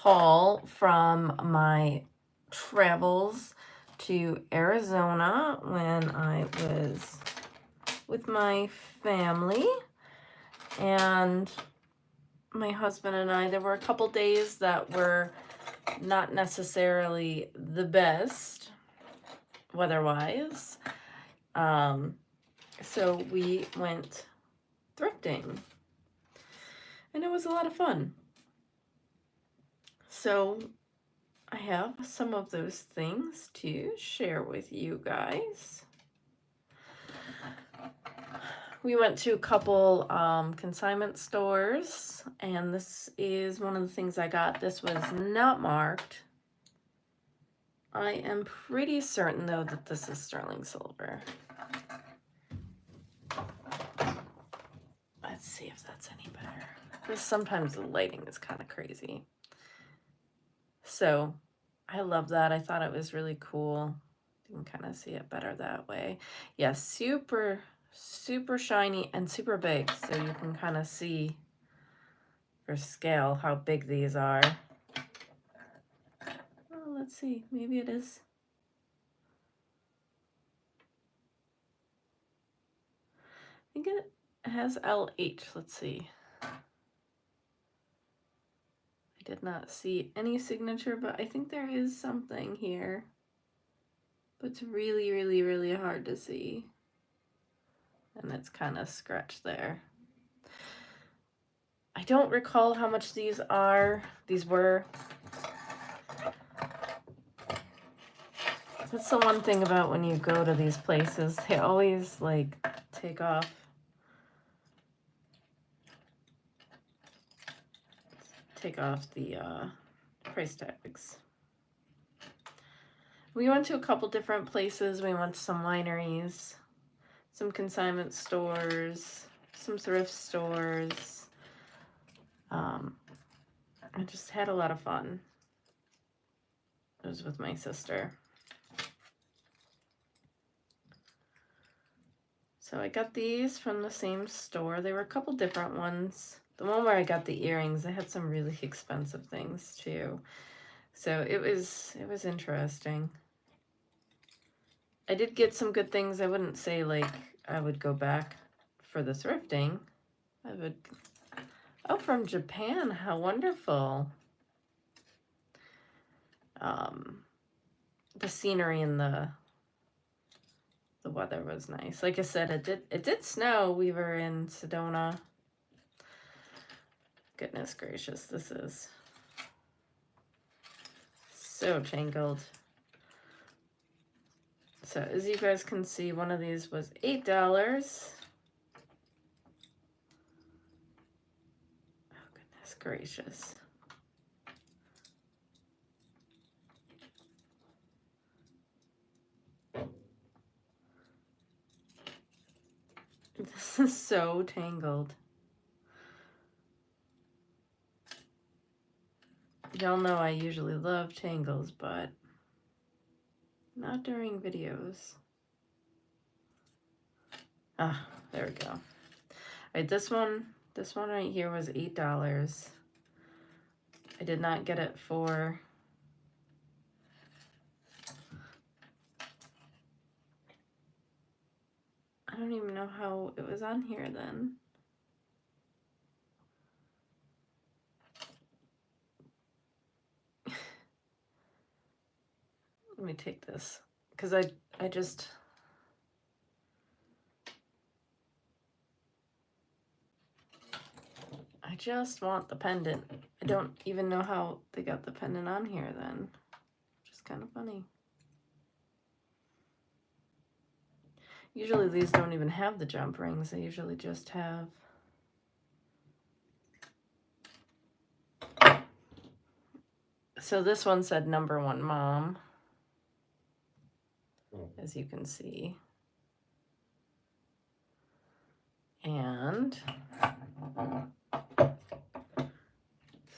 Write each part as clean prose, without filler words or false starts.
haul from my travels to Arizona when I was with my family and my husband and I. There were a couple days that were not necessarily the best weather-wise. So we went thrifting and it was a lot of fun. So I have some of those things to share with you guys. We went to a couple consignment stores, and this is one of the things I got. This was not marked. I am pretty certain, though, that this is sterling silver. Let's see if that's any better. Because sometimes the lighting is kind of crazy. So I love that. I thought it was really cool. You can kind of see it better that way. Yeah, super shiny and super big, so you can kind of see for scale how big these are. Oh, let's see, maybe it is. I think it has LH. Let's see. I did not see any signature, but I think there is something here. But it's really hard to see. And it's kind of scratched there. I don't recall how much these were. That's the one thing about when you go to these places, they always like take off the price tags. We went to a couple different places. We went to some wineries, some consignment stores, some thrift stores. I just had a lot of fun. It was with my sister. So I got these from the same store. They were a couple different ones. The one where I got the earrings, they had some really expensive things too. So it was interesting. I did get some good things. I wouldn't say like I would go back for the thrifting. I would. Oh, from Japan. How wonderful. The scenery and the weather was nice. Like I said, it did snow. We were in Sedona. Goodness gracious, this is so tangled. So as you guys can see, one of these was $8. Oh, goodness gracious. This is so tangled. Y'all know I usually love tangles, but not during videos. Ah, there we go. All right, this one right here was $8. I did not get it for I don't even know how it was on here then. Let me take this because I just want the pendant. I don't even know how they got the pendant on here then, which is kind of funny. Usually these don't even have the jump rings. They usually just have so this one said #1 mom, as you can see. And let's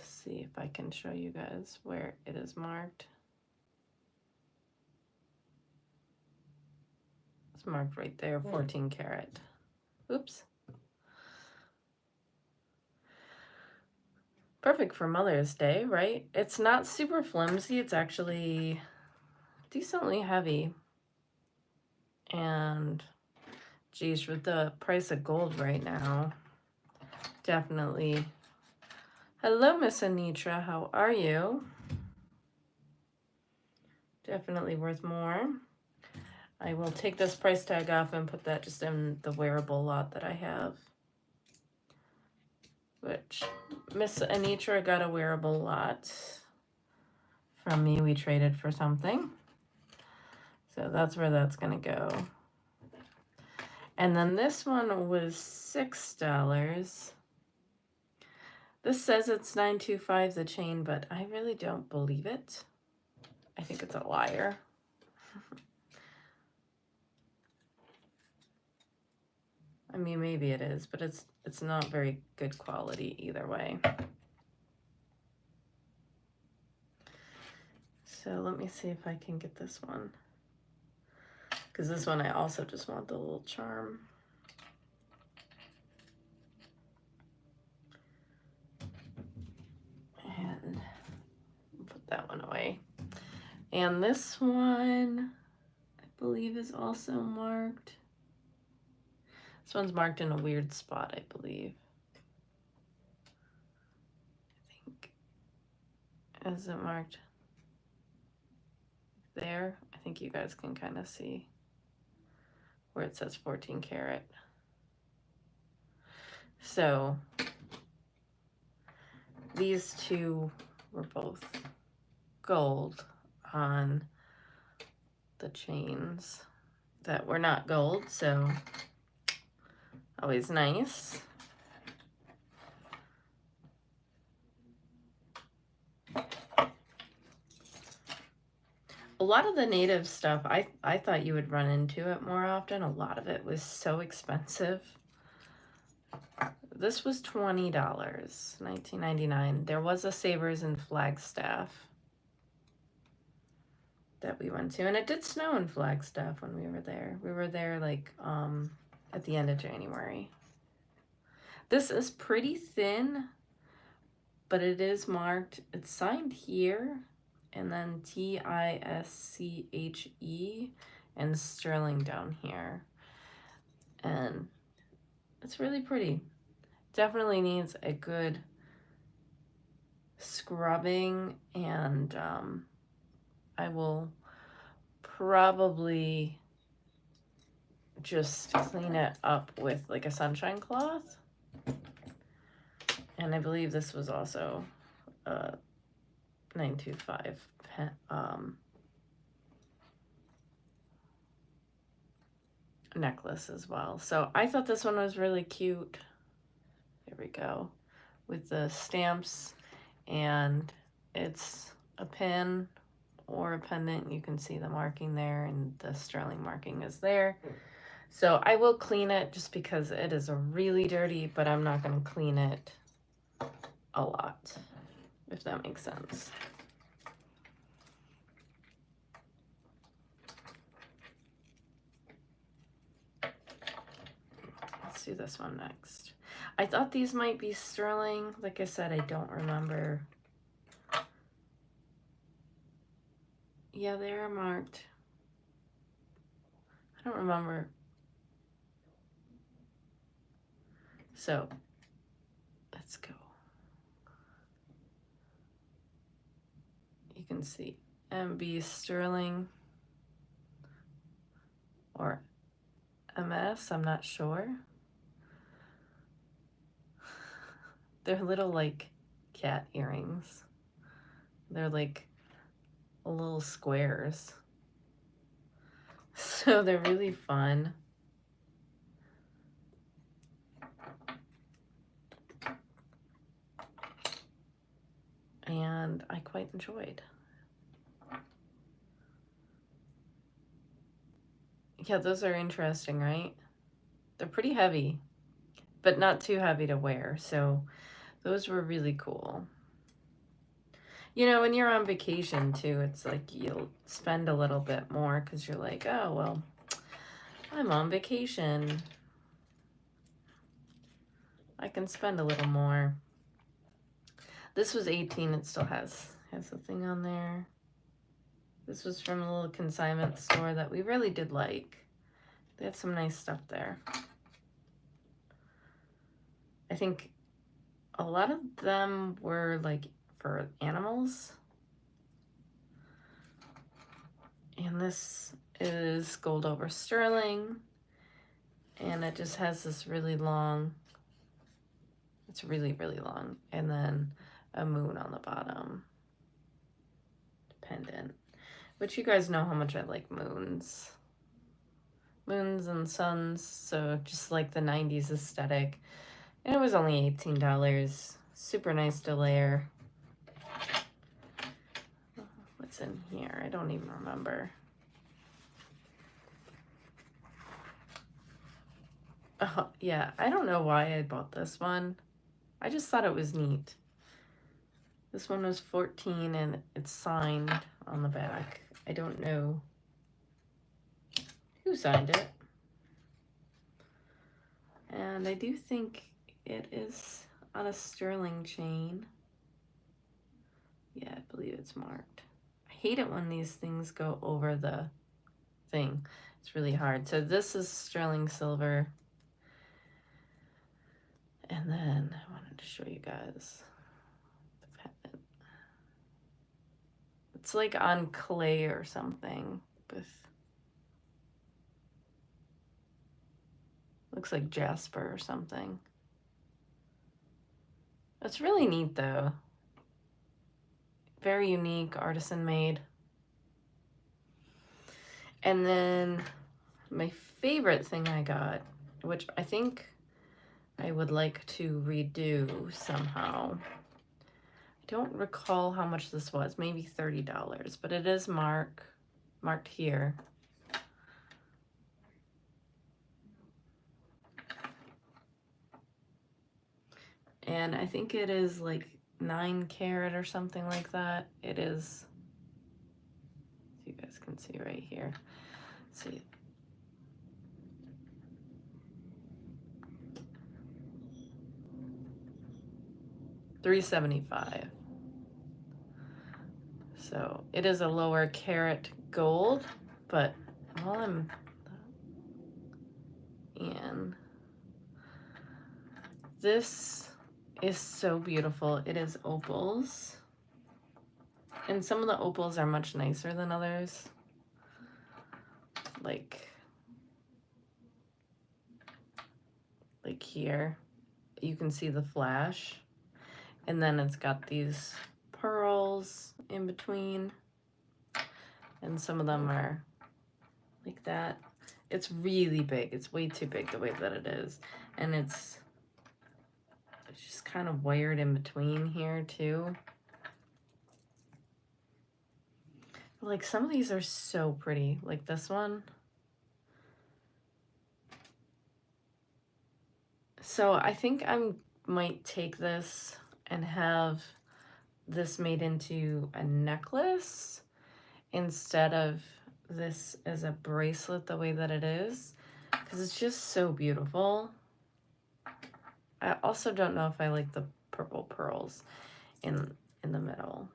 see if I can show you guys where it is marked. It's marked right there, 14 karat. Oops. Perfect for Mother's Day, right? It's not super flimsy. It's actually decently heavy. And geez, with the price of gold right now, definitely. Hello, Miss Anitra. How are you? Definitely worth more. I will take this price tag off and put that just in the wearable lot that I have. Which Miss Anitra got a wearable lot from me. We traded for something. So that's where that's going to go. And then this one was $6. This says it's $9.25 the chain, but I really don't believe it. I think it's a liar. I mean, maybe it is, but it's not very good quality either way. So let me see if I can get this one. Because this one I also just want the little charm. And put that one away. And this one, I believe, is also marked. This one's marked in a weird spot, I believe. I think. Is it marked there? I think you guys can kind of see where it says 14 karat. So these two were both gold on the chains that were not gold, so always nice. A lot of the native stuff, I thought you would run into it more often. A lot of it was so expensive. This was $20, $19.99. There was a Savers in Flagstaff that we went to, and it did snow in Flagstaff when we were there. We were there like at the end of January. This is pretty thin, but it is marked. It's signed here, and then TISCHE and sterling down here. And it's really pretty. Definitely needs a good scrubbing, and I will probably just clean it up with like a sunshine cloth. And I believe this was also $9.25 necklace as well. So I thought this one was really cute. There we go. With the stamps, and it's a pin or a pendant. You can see the marking there, and the sterling marking is there. So I will clean it just because it is really dirty, but I'm not going to clean it a lot, if that makes sense. Let's do this one next. I thought these might be sterling. Like I said, I don't remember. Yeah, they are marked. I don't remember. So, let's go. You can see MB sterling or MS, I'm not sure. They're little like cat earrings. They're like little squares. So they're really fun. And I quite enjoyed. Yeah, those are interesting, right? They're pretty heavy, but not too heavy to wear. So those were really cool. You know, when you're on vacation too, it's like you'll spend a little bit more because you're like, oh, well, I'm on vacation. I can spend a little more. This was 18. It still has the thing on there. This was from a little consignment store that we really did like. They had some nice stuff there. I think a lot of them were like for animals. And this is gold over sterling. And it just has this really long, it's really, really long. And then a moon on the bottom. Pendant. Which you guys know how much I like moons. Moons and suns. So just like the 90s aesthetic. And it was only $18. Super nice to layer. What's in here? I don't even remember. Oh, yeah, I don't know why I bought this one. I just thought it was neat. This one was 14 and it's signed on the back. I don't know who signed it. And I do think it is on a sterling chain. Yeah, I believe it's marked. I hate it when these things go over the thing. It's really hard. So this is sterling silver. And then I wanted to show you guys the pendant. It's like on clay or something with, looks like jasper or something. It's really neat though. Very unique, artisan made. And then my favorite thing I got, which I think I would like to redo somehow. I don't recall how much this was, maybe $30, but it is marked here. And I think it is like 9 carat or something like that. It is, you guys can see right here. Let's see. $375. So it is a lower carat gold, but while I'm in, this is so beautiful. It is opals. And some of the opals are much nicer than others. Like here, you can see the flash. And then it's got these pearls in between. And some of them are like that. It's really big. It's way too big the way that it is. And it's just kind of wired in between here too. Like some of these are so pretty. Like this one. So I think I might take this and have this made into a necklace instead of this as a bracelet the way that it is, because it's just so beautiful. I also don't know if I like the purple pearls in the middle,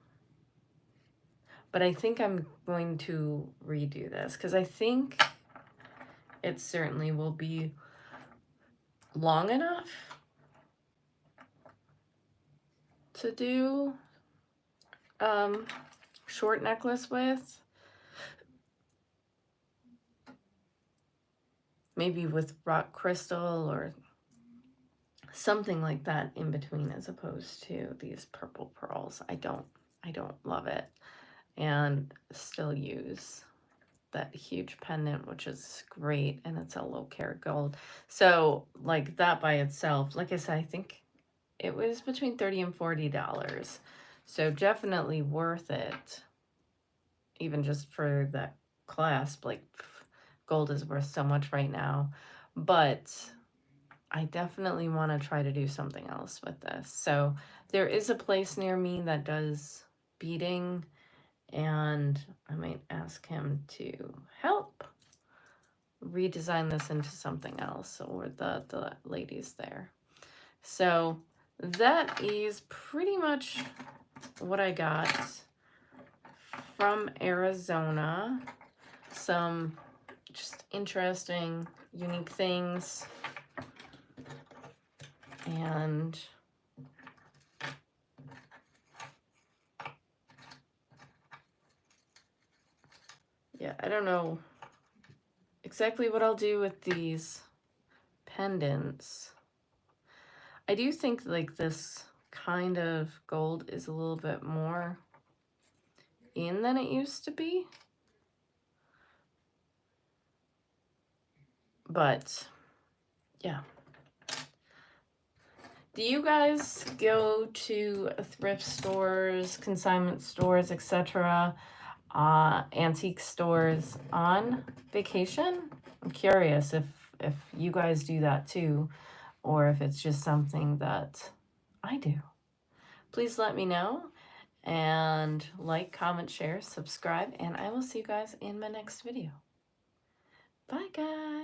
but I think I'm going to redo this because I think it certainly will be long enough to do short necklace with. Maybe with rock crystal or something like that in between, as opposed to these purple pearls. I don't love it, and still use that huge pendant, which is great, and it's a low carat gold. So like that by itself, like I said, I think it was between $30 and $40. So definitely worth it, even just for that clasp. Like gold is worth so much right now, but I definitely want to try to do something else with this. So there is a place near me that does beading, and I might ask him to help redesign this into something else, or the ladies there. So that is pretty much what I got from Arizona. Some just interesting, unique things. And yeah, I don't know exactly what I'll do with these pendants. I do think like this kind of gold is a little bit more in than it used to be. But yeah. Do you guys go to thrift stores, consignment stores, etc., antique stores on vacation? I'm curious if you guys do that too, or if it's just something that I do. Please let me know, and like, comment, share, subscribe, and I will see you guys in my next video. Bye, guys.